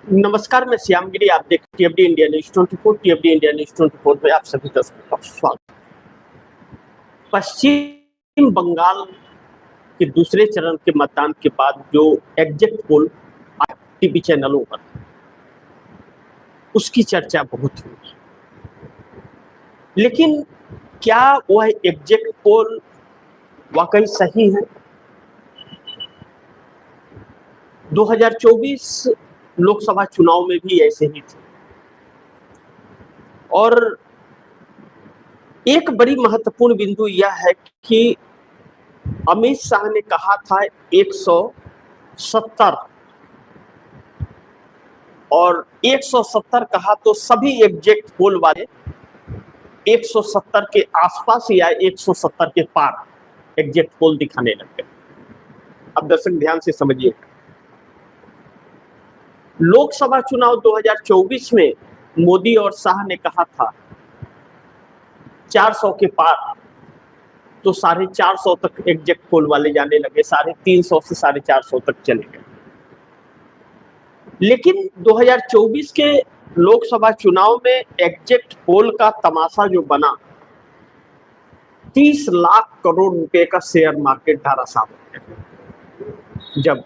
नमस्कार, मैं श्याम गिरी। आप देख टीएफडी इंडिया न्यूज 24। टीएफडी इंडिया न्यूज 24 में आप सभी दर्शकों का स्वागत। पश्चिम बंगाल के दूसरे चरण के मतदान के बाद जो एग्जिट पोल टीवी चैनलों पर, उसकी चर्चा बहुत हुई। लेकिन क्या वह एग्जिट पोल वाकई सही है? 2024 लोकसभा चुनाव में भी ऐसे ही थे और एक बड़ी महत्वपूर्ण बिंदु यह है कि अमित शाह ने कहा था 170 और 170 कहा तो सभी एग्जिट पोल वाले 170 के आसपास या 170 के पार एग्जिट पोल दिखाने लग गए। अब दर्शक ध्यान से समझिए, लोकसभा चुनाव 2024 में मोदी और शाह ने कहा था 400 के पार, तो 450 तक एग्जिट पोल वाले जाने लगे, 350 से 450 तक चले गए। लेकिन 2024 के लोकसभा चुनाव में एग्जिट पोल का तमाशा जो बना, 30 लाख करोड़ रुपए का शेयर मार्केट धराशायी हो गया जब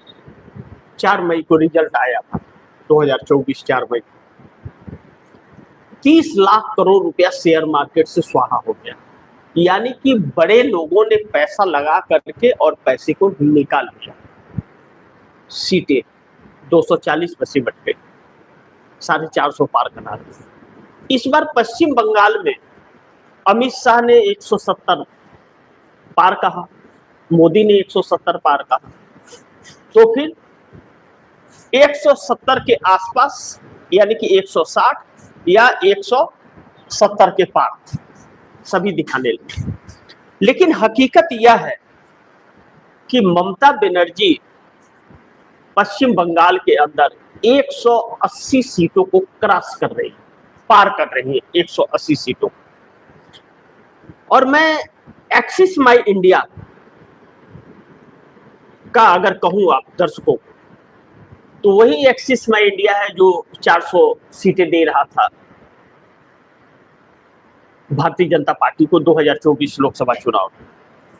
4 मई को रिजल्ट आया था। 2024 4 मई, 30 लाख करोड़ रुपया शेयर मार्केट से स्वाहा हो गया। यानी कि बड़े लोगों ने पैसा लगा करके और पैसे को निकाल लिया। सीटें 240 में सिमट गई, 450 पार करा दी। इस बार पश्चिम बंगाल में अमित शाह ने 170 पार कहा, मोदी ने 170 पार कहा, तो फिर 170 के आसपास यानी कि 160 या 170 के पार सभी दिखाने लगे। लेकिन हकीकत यह है कि ममता बनर्जी पश्चिम बंगाल के अंदर 180 सीटों को क्रॉस कर रही है, पार कर रही है 180 सीटों। और मैं एक्सिस माई इंडिया का अगर कहूं आप दर्शकों को, तो वही एक्सिस माई इंडिया है जो 400 सीटें दे रहा था भारतीय जनता पार्टी को 2024 लोकसभा चुनाव।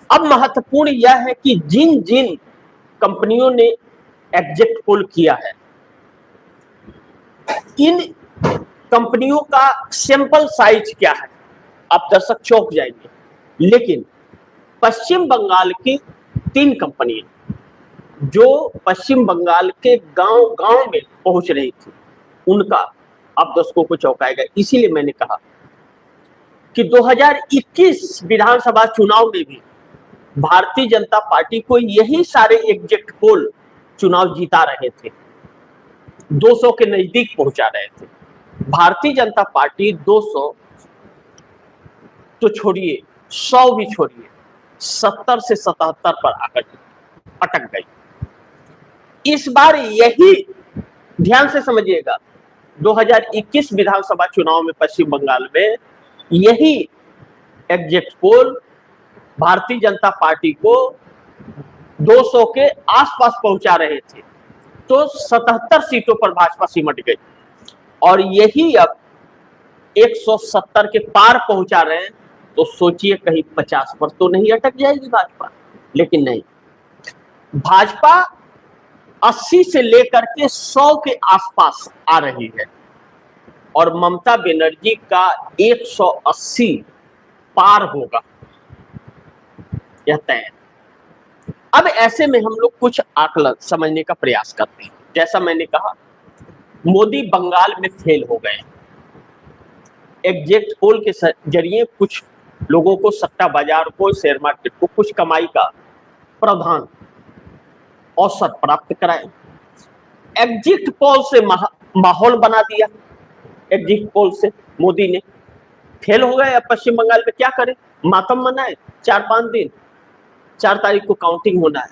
अब महत्वपूर्ण यह है कि जिन जिन कंपनियों ने एग्जिट पोल किया है, इन कंपनियों का सैंपल साइज क्या है, आप दर्शक चौंक जाएंगे। लेकिन पश्चिम बंगाल की 3 कंपनियां जो पश्चिम बंगाल के गांव-गांव में पहुंच रही थी, उनका आप दर्शकों को चौंकाएगा। इसीलिए मैंने कहा कि 2021 विधानसभा चुनाव में भी भारतीय जनता पार्टी को यही सारे एग्जिट पोल चुनाव जीता रहे थे, 200 के नजदीक पहुंचा रहे थे। भारतीय जनता पार्टी 200 तो छोड़िए, 100 भी छोड़िए, 70 से 77 पर आकर अटक गई। इस बार यही, ध्यान से समझिएगा, 2021 विधानसभा चुनाव में पश्चिम बंगाल में यही exit poll Bharatiya Janata party को 200 के आसपास पहुंचा रहे थे, तो 77 सीटों पर भाजपा सिमट गई और यही अब 170 के पार पहुंचा रहे हैं। तो सोचिए कहीं 50 पर तो नहीं अटक जाएगी भाजपा। लेकिन नहीं, भाजपा 80 से लेकर के 100 के आसपास आ रही है और ममता बनर्जी का 180 पार होगा, यह तय है। अब ऐसे में हम लोग कुछ आकलन समझने का प्रयास करते हैं। जैसा मैंने कहा, मोदी बंगाल में फेल हो गए। एग्जिट पोल के जरिए कुछ लोगों को, सट्टा बाजार को, शेयर मार्केट को कुछ कमाई का प्रावधान अवसर प्राप्त कराए। एग्जिट पोल से माहौल बना दिया। एग्जिट पोल से मोदी ने फेल हो गए। अब पश्चिम बंगाल में क्या करें, मातम मनाए 4-5 दिन, 4 तारीख को काउंटिंग होना है,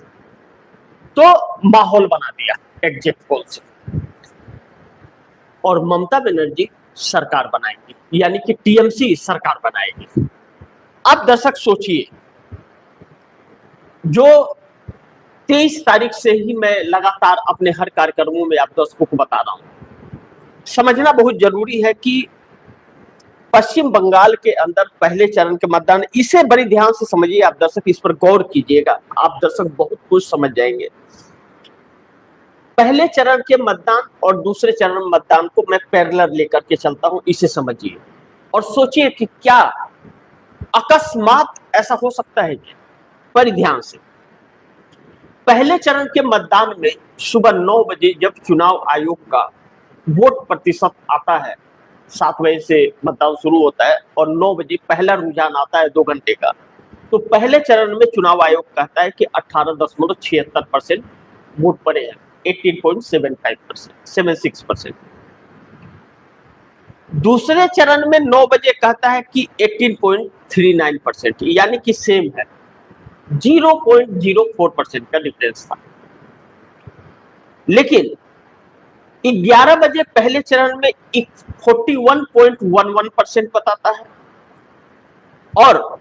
तो माहौल बना दिया एग्जिट पोल से। और ममता बनर्जी सरकार बनाएगी, यानी कि टीएमसी सरकार बनाएगी। अब दर्शक सोचिए, जो 23 तारीख से ही मैं लगातार अपने हर कार्यक्रमों में आप दर्शकों को बता रहा हूं समझना बहुत जरूरी है कि पश्चिम बंगाल के अंदर पहले चरण के मतदान, इसे बड़ी ध्यान से समझिए आप दर्शक, इस पर गौर कीजिएगा, आप दर्शक बहुत कुछ समझ जाएंगे। पहले चरण के मतदान और दूसरे चरण मतदान को मैं पैरेलल लेकर के चलता हूं, इसे समझिए और सोचिए कि क्या अकस्मात ऐसा हो सकता है क्या। बड़ी ध्यान से, पहले चरण के मतदान में सुबह 9 बजे जब चुनाव आयोग का वोट प्रतिशत आता है, 7 बजे से मतदान शुरू होता है और 9 बजे पहला रुझान आता है 2 घंटे का, तो पहले चरण में चुनाव आयोग कहता है कि 18.76% वोट पड़े हैं, 76%। दूसरे चरण में 9 बजे कहता है कि 18.39%, यानी कि सेम है, 0.04% का डिफरेंस था। लेकिन 11 बजे पहले चरण में 41.11% बताता है और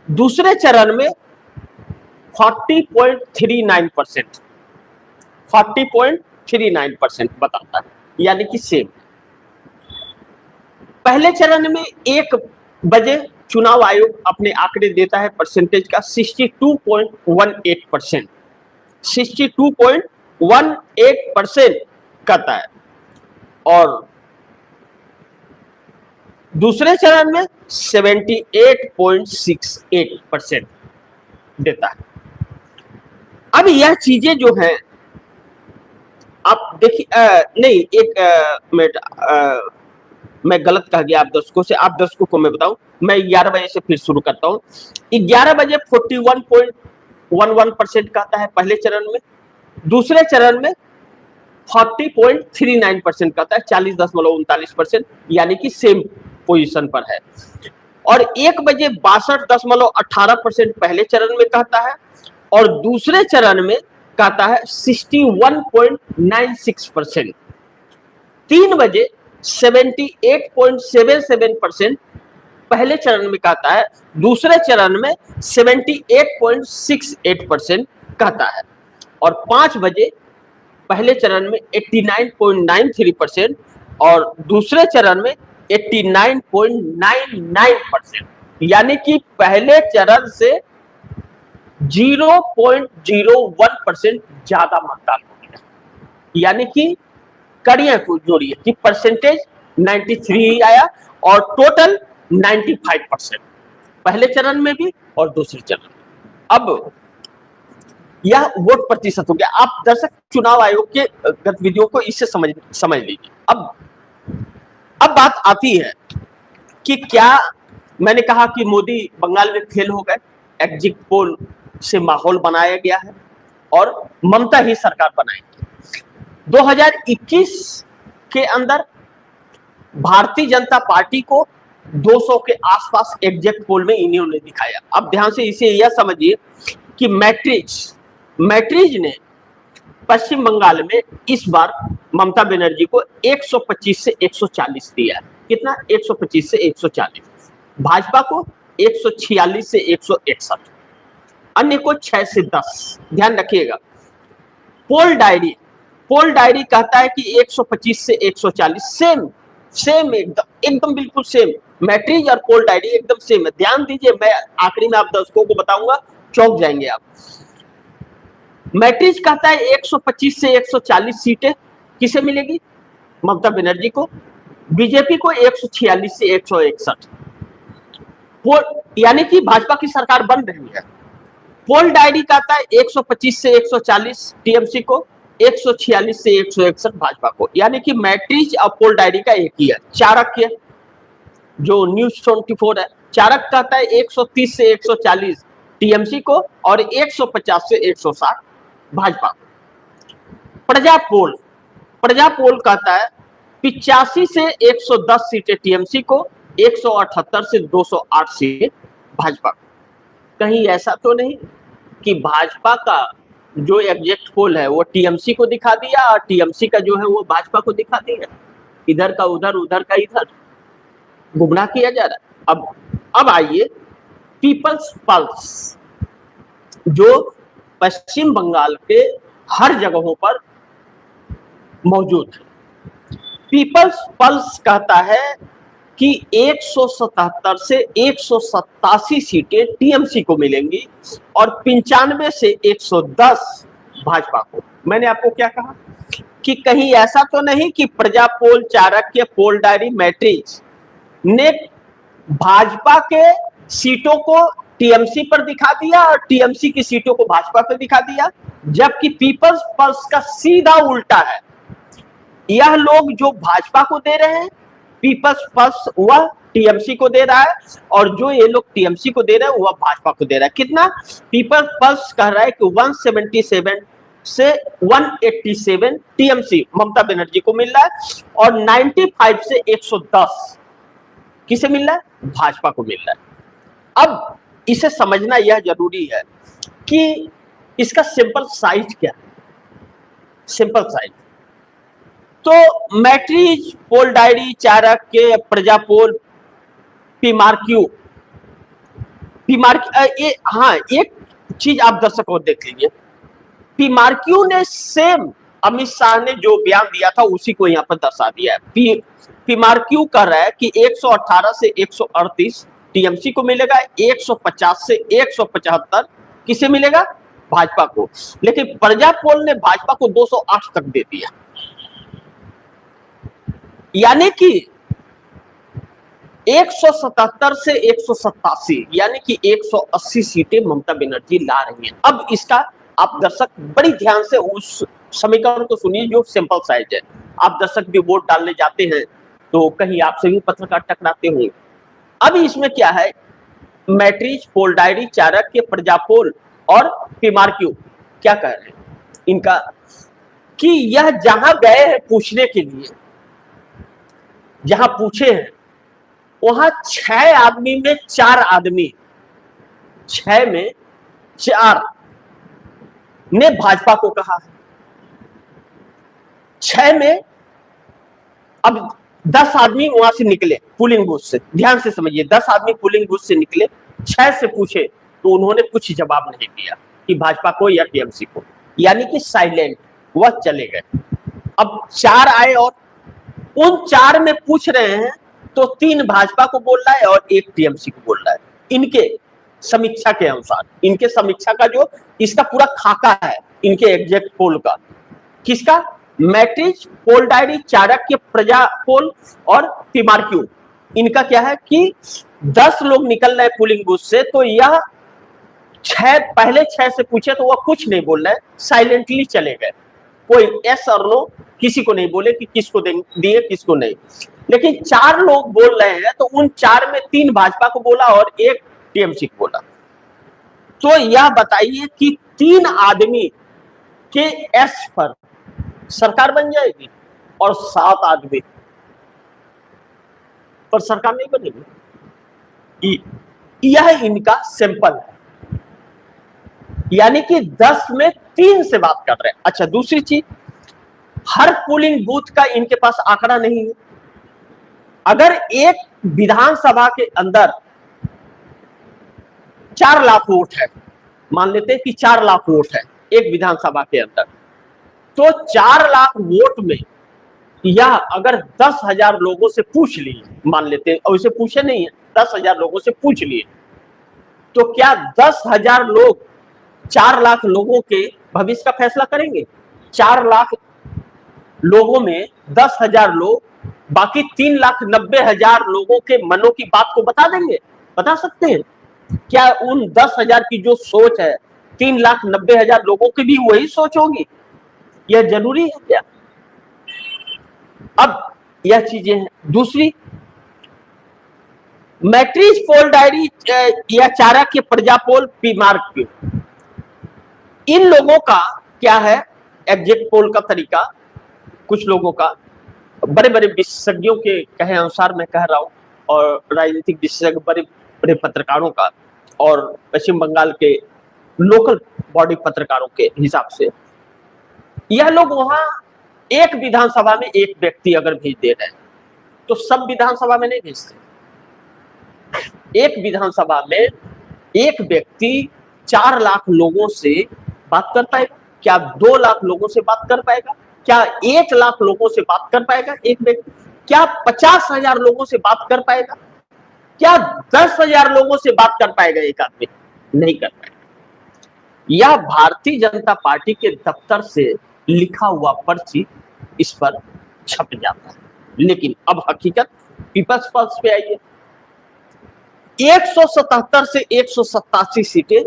दूसरे चरण में 40.39% बताता है, यानी कि सेम। पहले चरण में 1 बजे चुनाव आयोग अपने आंकड़े देता है परसेंटेज का 62.18%, 62.18% कहता है और दूसरे चरण में 78.68% देता है। अब यह चीजें जो हैं, आप देखिए, नहीं एक मिनट, मैं गलत कह गया आप दर्शकों से, आप दर्शकों को मैं बताऊं, मैं 11 बजे से फिर शुरू करता हूं। 11 बजे 41.11% कहता है पहले चरण में, दूसरे चरण में 40.39% कहता है, 40.39%, यानी कि सेम पोजीशन पर है। और 1 बजे 62.18% पहले चरण में कहता है और दूसरे चरण में कहता है 61.96%। 3 बजे 78.77% पहले चरण में कहता है, दूसरे चरण में 78.68% कहता है और 5 बजे पहले चरण में 89.93% और दूसरे चरण में 89.99%, यानी कि पहले चरण से 0.01% ज्यादा मतदान हो गया, यानी कि कड़ियां को जोड़िए कि परसेंटेज 93 आया और टोटल 95% पहले चरण में भी और दूसरे चरण में। अब यह वोट प्रतिशत हो गया। आप दर्शक चुनाव आयोग के गतिविधियों को इससे समझ लीजिए। अब बात आती है कि क्या, मैंने कहा कि मोदी बंगाल में फेल हो गए, एग्जिट पोल से माहौल बनाया गया है और ममता ही सरकार बनाएंगे। 2021 के अंदर भारतीय जनता पार्टी को 200 के आसपास एग्जिट पोल में इन्होंने दिखाया। अब ध्यान से इसे यह समझिए कि मैट्रिज ने पश्चिम बंगाल में इस बार ममता बनर्जी को 125 से 140 दिया। कितना? 125 से 140। भाजपा को 146 से 161, अन्य को 6 से 10। ध्यान रखिएगा। पोल डायरी कहता है कि 125 से 140, सेम एकदम बिल्कुल सेम। मैट्रिज और पोल डायरी एकदम सेम है। ध्यान दीजिए, मैं आखिरी में आप दर्शकों को बताऊंगा, चौंक जाएंगे आप। मैट्रिज कहता है 125 से 140 सीटें किसे मिलेगी? ममता बनर्जी को। बीजेपी को 146 से 161, यानी कि भाजपा की सरकार बन रही है। पोल डायरी कहता है 125 से 140 टीएमसी को, 146 से 161 भाजपा को, यानी कि मैट्रिज और पोल डायरी का एक ही है। चाणक्य जो न्यूज 24 है, चाणक्य कहता है 130 से 140 टीएमसी को और 150 से 160 भाजपा को। प्रजा पोल कहता है 85 से 110 सीटें टीएमसी को, 178 से 208 सीटें भाजपा को। कहीं ऐसा तो नहीं कि भाजपा का जो एग्जिट पोल है वो टीएमसी को दिखा दिया और टीएमसी का जो है वो भाजपा को दिखा दिया? इधर का उधर, उधर का इधर गुमराह किया जा रहा है। अब आइए पीपल्स पल्स, जो पश्चिम बंगाल के हर जगहों पर मौजूद है। पीपल्स पल्स कहता है कि 177 से 187 सीटें टीएमसी को मिलेंगी और 95 से 110 भाजपा को। मैंने आपको क्या कहा कि कहीं ऐसा तो नहीं कि प्रजा पोल, चाणक्य, पोल डायरी, मैट्रिक्स ने भाजपा के सीटों को टीएमसी पर दिखा दिया और टीएमसी की सीटों को भाजपा पर दिखा दिया, जबकि पीपल्स पल्स का सीधा उल्टा है। यह लोग जो भाजपा को दे रहे हैं, पीपल्स पल्स वह टीएमसी को दे रहा है, और जो ये लोग टीएमसी को दे रहे हैं वह भाजपा को दे रहा है। कितना? पीपल्स पल्स कह रहा है कि 177 से 187 टीएमसी ममता बनर्जी को मिल रहा है और 95 से 110 किसे मिल रहा है? भाजपा को मिल रहा है। अब इसे समझना यह जरूरी है कि इसका सिंपल साइज क्या है। सिंपल साइज तो मैट्रिक्स, पोल डायरी, चाणक्य, प्रजा पोल, पीमार्क्यू, हाँ एक चीज आप दर्शकों देख लीजिए, पीमार्क्यू ने सेम अमित शाह ने जो बयान दिया था उसी को यहाँ पर दर्शा दिया है। पीमार्क्यू कह रहा है कि 118 से 138 टीएमसी को मिलेगा, 150 से 175 किसे मिलेगा? भाजपा को। लेकिन प्रजा पोल ने भाजपा को 208 तक दे दिया, यानी कि 177 से 187 यानी कि 180 सीटें ममता बनर्जी ला रही हैं। अब इसका आप दर्शक बड़ी ध्यान से उस समीकरण को सुनिए जो सिंपल साइज है। आप दर्शक भी वोट डालने जाते हैं तो कहीं आपसे भी पत्रकार टकराते होंगे। अब इसमें क्या है, मैट्रिक्स, पोल डायरी, चाणक्य, प्रजा पोल और पीमार्क्यू क्या कह रहे हैं इनका कि यह जहां गए हैं पूछने के लिए, जहां पूछे हैं वहां 6 आदमी में 4 आदमी, 6 में 4 ने भाजपा को कहा है। 6 में अब 10 आदमी वहां से निकले पोलिंग बूथ से, ध्यान से समझिए, 10 आदमी पोलिंग बूथ से निकले, 6 से पूछे तो उन्होंने कुछ जवाब नहीं दिया कि भाजपा को या टीएमसी को, यानी कि साइलेंट, वह चले गए। अब 4 आए और उन 4 में पूछ रहे हैं तो 3 भाजपा को बोल रहा है और 1 टीएमसी को बोल रहा है। इनके समीक्षा के अनुसार, इनके समीक्षा का जो इसका पूरा खाका है इनके एग्जैक्ट पोल का, किसका? मैट्रिक्स, पोल डायरी, चाणक्य, प्रजा पोल और पीमार्क्यू, इनका क्या है कि 10 लोग निकल रहे पोलिंग बूथ से तो यह 6 पहले 6 से पूछे तो वह कुछ नहीं बोल रहे, साइलेंटली चले गए, कोई यस और नो किसी को नहीं बोले कि किसको दिए किसको नहीं। लेकिन 4 लोग बोल रहे हैं तो उन 4 में 3 भाजपा को बोला और 1 टीएमसी को बोला। तो यह बताइए कि 3 आदमी के एस पर सरकार बन जाएगी और 7 आदमी पर सरकार नहीं बनेगी। यह इनका सैंपल है, यानी कि 10 में 3 से बात कर रहे हैं। अच्छा, दूसरी चीज, हर पोलिंग बूथ का इनके पास आंकड़ा नहीं है। अगर एक विधानसभा के अंदर 4 लाख वोट है, मान लेते हैं कि 4 लाख वोट है एक विधानसभा के अंदर, तो 4 लाख वोट में यह अगर 10,000 लोगों से पूछ लिए, मान लेते हैं, और इसे पूछे नहीं है, 10,000 लोगों से पूछ लिए, तो क्या 10,000 लोग 4 लाख लोगों के भविष्य का फैसला करेंगे? 4 लाख लोगों में 10,000 लोग बाकी 3,90,000 लोगों के मनों की बात को बता देंगे? बता सकते हैं? क्या उन 10,000 की जो सोच है 3,90,000 लोगों की भी वही सोच होगी? यह जरूरी है क्या? अब यह चीजें हैं। दूसरी, मैट्रिक्स, पोल डायरी या चाणक्य, प्रजा पोल, पीमार्क्यू, इन लोगों का क्या है एग्जिट पोल का तरीका? कुछ लोगों का, बड़े बड़े विशेषज्ञों के कहे अनुसार मैं कह रहा हूं, और राजनीतिक विशेषज्ञ बड़े बड़े पत्रकारों का और पश्चिम बंगाल के लोकल बॉडी पत्रकारों के हिसाब से, यह लोग वहां एक विधानसभा में एक व्यक्ति अगर भेज दे रहे हैं तो सब विधानसभा में नहीं भेजते। एक विधानसभा में एक व्यक्ति 4 लाख लोगों से बात कर पाएगा? क्या 2 लाख लोगों से बात कर पाएगा? क्या 1 लाख लोगों से बात कर पाएगा एक व्यक्ति? क्या 50,000 लोगों से बात कर पाएगा? क्या 10,000 लोगों से बात कर पाएगा एक आदमी? नहीं कर पाएगा। यह भारतीय जनता पार्टी के दफ्तर से लिखा हुआ पर्ची इस पर छप जाता है। लेकिन अब हकीकत पीपल्स पल्स पे आई है। 177 से 187 सीटें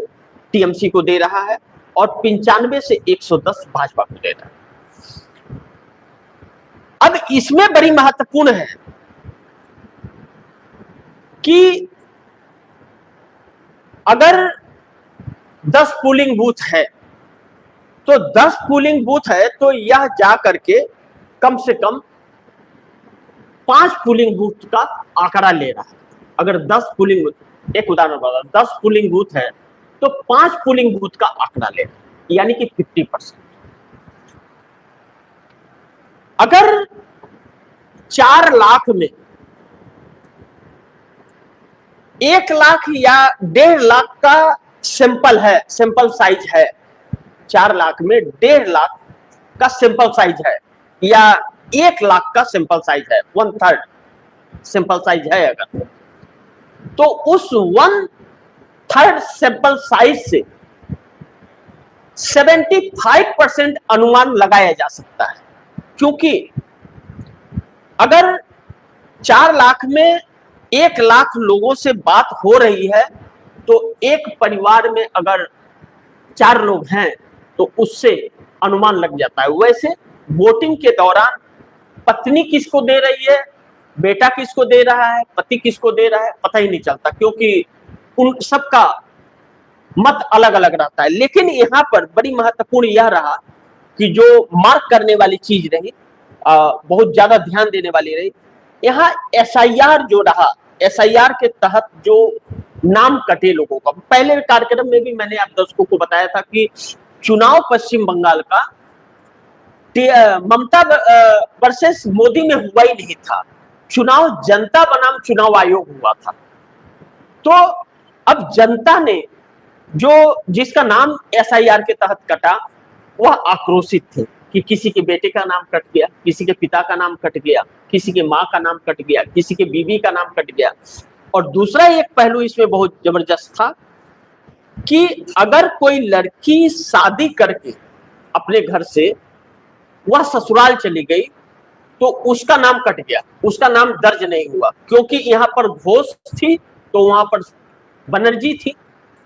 टीएमसी को दे रहा है और 95 से 110 भाजपा को दे रहा है। अब इसमें बड़ी महत्वपूर्ण है कि अगर 10 पोलिंग बूथ है तो 10 पोलिंग बूथ है तो यह जा करके कम से कम 5 पोलिंग बूथ का आंकड़ा ले रहा है। अगर 10 पोलिंग बूथ, एक उदाहरण बता, 10 पोलिंग बूथ है तो 5 पोलिंग बूथ का आंकड़ा ले रहा है, यानी कि 50%। अगर 4 लाख में 1 लाख या 1.5 लाख का सैंपल है, सैंपल साइज है, 4 लाख में 1.5 लाख का सैंपल साइज है या 1 लाख का सैंपल साइज है, 1/3 सैंपल साइज है अगर, तो उस 1/3 सैंपल साइज से 75% अनुमान लगाया जा सकता है। क्योंकि अगर 4 लाख में 1 लाख लोगों से बात हो रही है तो एक परिवार में अगर 4 लोग हैं तो उससे अनुमान लग जाता है। वैसे वोटिंग के दौरान पत्नी किसको दे रही है, बेटा किसको दे रहा है, पति किसको दे रहा है, पता ही नहीं चलता, क्योंकि उन सबका मत अलग अलग रहता है। लेकिन यहाँ पर बड़ी महत्वपूर्ण यह रहा कि जो मार्क करने वाली चीज रही, बहुत ज्यादा ध्यान देने वाली रही, यहाँ एसआईआर जो रहा, एसआईआर के तहत जो नाम कटे लोगों का, पहले कार्यक्रम में भी मैंने आप दर्शकों को बताया था कि चुनाव पश्चिम बंगाल का ममता वर्सेस मोदी में हुआ ही नहीं था, चुनाव जनता बनाम चुनाव आयोग हुआ था। तो अब जनता ने जो जिसका नाम एसआईआर के तहत कटा वह आक्रोशित थे कि किसी के बेटे का नाम कट गया, किसी के पिता का नाम कट गया, किसी के माँ का नाम कट गया, किसी के बीवी का नाम कट गया। और दूसरा एक पहलू इसमें बहुत जबरदस्त था कि अगर कोई लड़की शादी करके अपने घर से वह ससुराल चली गई तो उसका नाम कट गया, उसका नाम दर्ज नहीं हुआ, क्योंकि यहाँ पर घोष थी तो वहां पर बनर्जी थी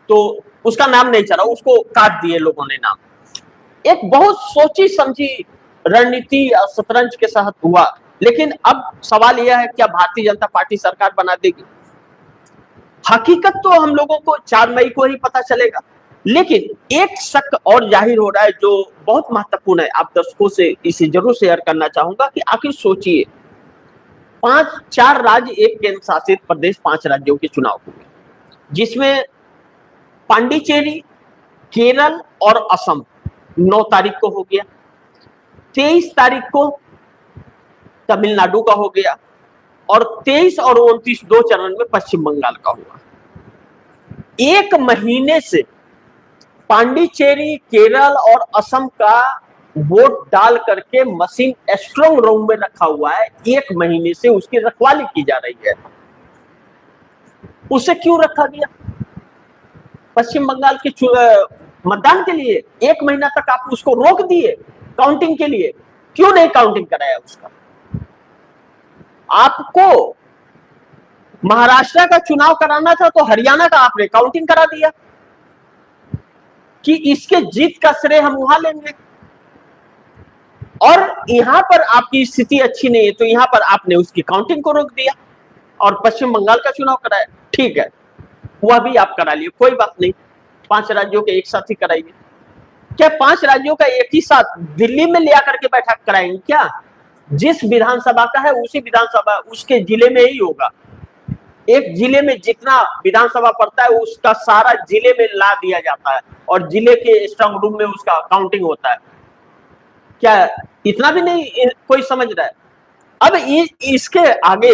तो उसका नाम नहीं चला, उसको काट दिए लोगों ने नाम। एक बहुत सोची समझी रणनीति शतरंज के साथ हुआ। लेकिन अब सवाल यह है क्या भारतीय जनता पार्टी सरकार बना देगी? हकीकत तो हम लोगों को 4 मई को ही पता चलेगा। लेकिन एक शक और जाहिर हो रहा है जो बहुत महत्वपूर्ण है, आप दर्शकों से इसे जरूर शेयर करना चाहूंगा कि आखिर सोचिए 4 राज्य, एक केंद्र शासित प्रदेश, 5 राज्यों के चुनाव हुए, जिसमें पांडिचेरी, केरल और असम 9 तारीख को हो गया, 23 तारीख को तमिलनाडु का हो गया और 23 और 29 2 चरण में पश्चिम बंगाल का हुआ। एक महीने से पांडिचेरी, केरल और असम का वोट डाल करके मशीन स्ट्रांग रूम में रखा हुआ है, एक महीने से उसकी रखवाली की जा रही है। उसे क्यों रखा गया? पश्चिम बंगाल के मतदान के लिए 1 महीना तक आप उसको रोक दिए काउंटिंग के लिए, क्यों नहीं काउंटिंग कराया उसका? आपको महाराष्ट्र का चुनाव कराना था तो हरियाणा का आपने काउंटिंग करा दिया कि इसके जीत का श्रेय हम वहां लेंगे। और यहां पर आपकी स्थिति अच्छी नहीं है तो यहां पर आपने उसकी काउंटिंग को रोक दिया और पश्चिम बंगाल का चुनाव कराया। ठीक है, वह भी आप करा लिए, कोई बात नहीं, 5 राज्यों के एक साथ ही कराइए। क्या 5 राज्यों का एक ही साथ दिल्ली में ले आकर के बैठक कराएंगे क्या? जिस विधानसभा का है उसी विधानसभा उसके जिले में ही होगा। एक जिले में जितना विधानसभा पड़ता है उसका सारा जिले में ला दिया जाता है और जिले के स्ट्रांग रूम में उसका काउंटिंग होता है। क्या इतना भी नहीं कोई समझ रहा है? अब इसके आगे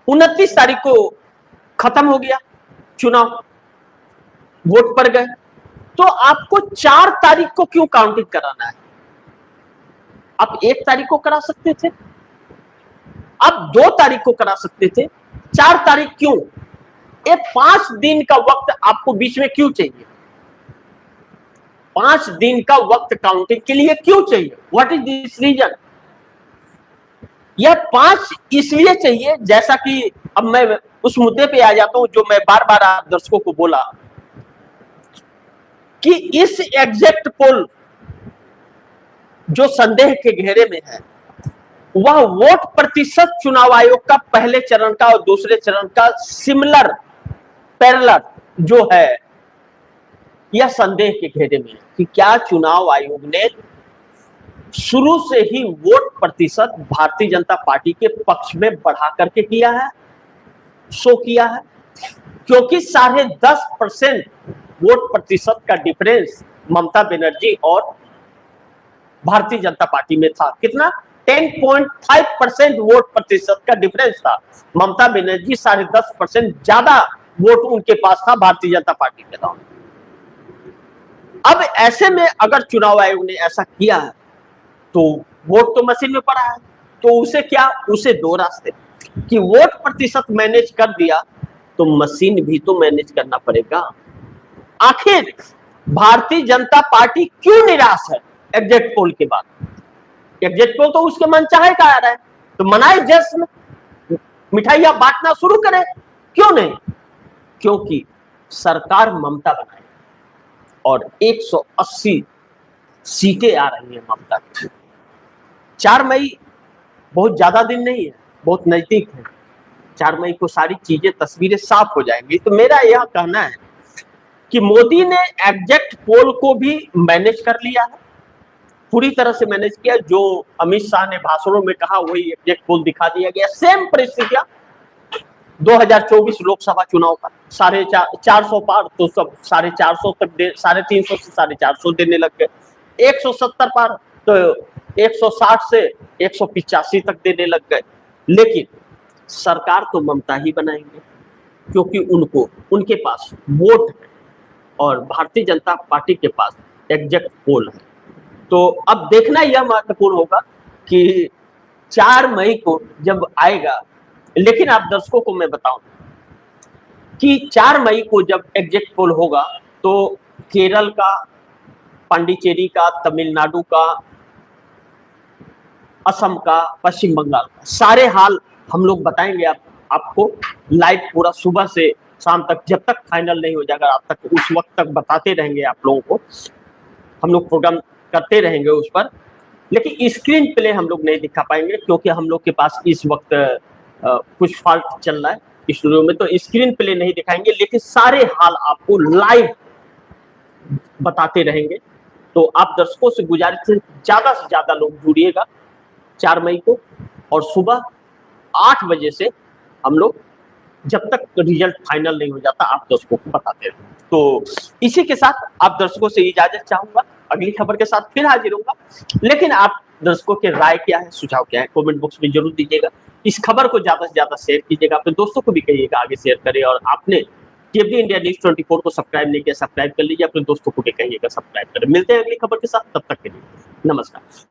29 तारीख को खत्म हो गया चुनाव, वोट पड़ गए, तो आपको 4 तारीख को क्यों काउंटिंग कराना है? आप 1 तारीख को करा सकते थे, आप 2 तारीख को करा सकते थे, 4 तारीख क्यों? ये 5 दिन का वक्त आपको बीच में क्यों चाहिए? 5 दिन का वक्त काउंटिंग के लिए क्यों चाहिए? What is this reason? यह 5 इसलिए चाहिए, जैसा कि अब मैं उस मुद्दे पे आ जाता हूं जो मैं बार बार आप दर्शकों को बोला कि इस एग्जिट पोल जो संदेह के घेरे में है, वह वोट प्रतिशत चुनाव आयोग का पहले चरण का और दूसरे चरण का सिमिलर पैरेलल जो है, यह संदेह के घेरे में है कि क्या चुनाव आयोग ने शुरू से ही वोट प्रतिशत भारतीय जनता पार्टी के पक्ष में बढ़ा करके किया है, शो किया है, क्योंकि 10.5% वोट प्रतिशत का डिफरेंस ममता बनर्जी और भारतीय जनता पार्टी में था। कितना? 10.5% वोट प्रतिशत का डिफरेंस था। ममता बनर्जी 10.5% ज्यादा वोट उनके पास था भारतीय जनता पार्टी के नाम। अब ऐसे में अगर चुनाव आयोग ने ऐसा किया है तो वोट तो मशीन में पड़ा है, तो उसे क्या, उसे 2 रास्ते कि वोट प्रतिशत मैनेज कर दिया तो मशीन भी तो मैनेज करना पड़ेगा। आखिर भारतीय जनता पार्टी क्यों निराश है एग्जिट पोल के बाद? एग्जिट पोल तो उसके मन चाहे का आ रहा है, तो मनाए जश्न, मिठाइयां बांटना शुरू करे, क्यों नहीं? क्योंकि सरकार ममता बनाए और 180 सीटें आ रही है ममता की। 4 मई बहुत ज्यादा दिन नहीं है, बहुत नजदीक है। 4 मई को सारी चीजें, तस्वीरें साफ हो जाएंगी। तो मेरा यह कहना है कि मोदी ने एग्जिट पोल को भी मैनेज कर लिया है, पूरी तरह से मैनेज किया। जो अमित शाह ने भाषणों में कहा वही एग्जिट पोल दिखा दिया गया। सेम परिस्थितियां 2024 लोकसभा चुनाव का 450 पार तो सब 450 तक दे, 350 से 450 देने लग गए। 170 पार तो 160 से 185 तक देने लग गए। लेकिन सरकार तो ममता ही बनाएंगे, क्योंकि उनके पास वोट है और भारतीय जनता पार्टी के पास एग्जिट पोल है। तो अब देखना यह महत्वपूर्ण होगा कि 4 मई को जब आएगा, लेकिन आप दर्शकों को मैं बताऊं कि 4 मई को जब एग्जिट पोल होगा तो केरल का, पांडिचेरी का, तमिलनाडु का, असम का, पश्चिम बंगाल का सारे हाल हम लोग बताएंगे आपको लाइव पूरा सुबह से शाम तक, जब तक फाइनल नहीं हो जाएगा आप तक, उस वक्त तक बताते रहेंगे आप लोगों को। हम लोग प्रोग्राम करते रहेंगे उस पर, लेकिन स्क्रीन प्ले हम लोग नहीं दिखा पाएंगे क्योंकि हम लोग के पास इस वक्त कुछ फॉल्ट चल रहा है स्टूडियो में, तो स्क्रीन प्ले नहीं दिखाएंगे, लेकिन सारे हाल आपको लाइव बताते रहेंगे। तो आप दर्शकों से गुजारिश है से ज्यादा लोग जुड़िएगा 4 मई को, और सुबह 8 बजे से हम लोग जब तक रिजल्ट फाइनल नहीं हो जाता आप दर्शकों को बताते रहेंगे। तो इसी के साथ आप दर्शकों से इजाजत चाहूंगा, अगली खबर के साथ फिर हाजिर होऊंगा। लेकिन आप दर्शकों के राय क्या है, सुझाव क्या है, कमेंट बॉक्स में जरूर दीजिएगा। इस खबर को ज्यादा से ज्यादा शेयर कीजिएगा, अपने दोस्तों को भी कहिएगा आगे शेयर करें, और आपने केबी इंडिया न्यूज 24 को सब्सक्राइब नहीं किया, सब्सक्राइब कर लीजिए, अपने दोस्तों को भी कहिएगा सब्सक्राइब करें। मिलते हैं अगली खबर के साथ, तब तक के लिए नमस्कार।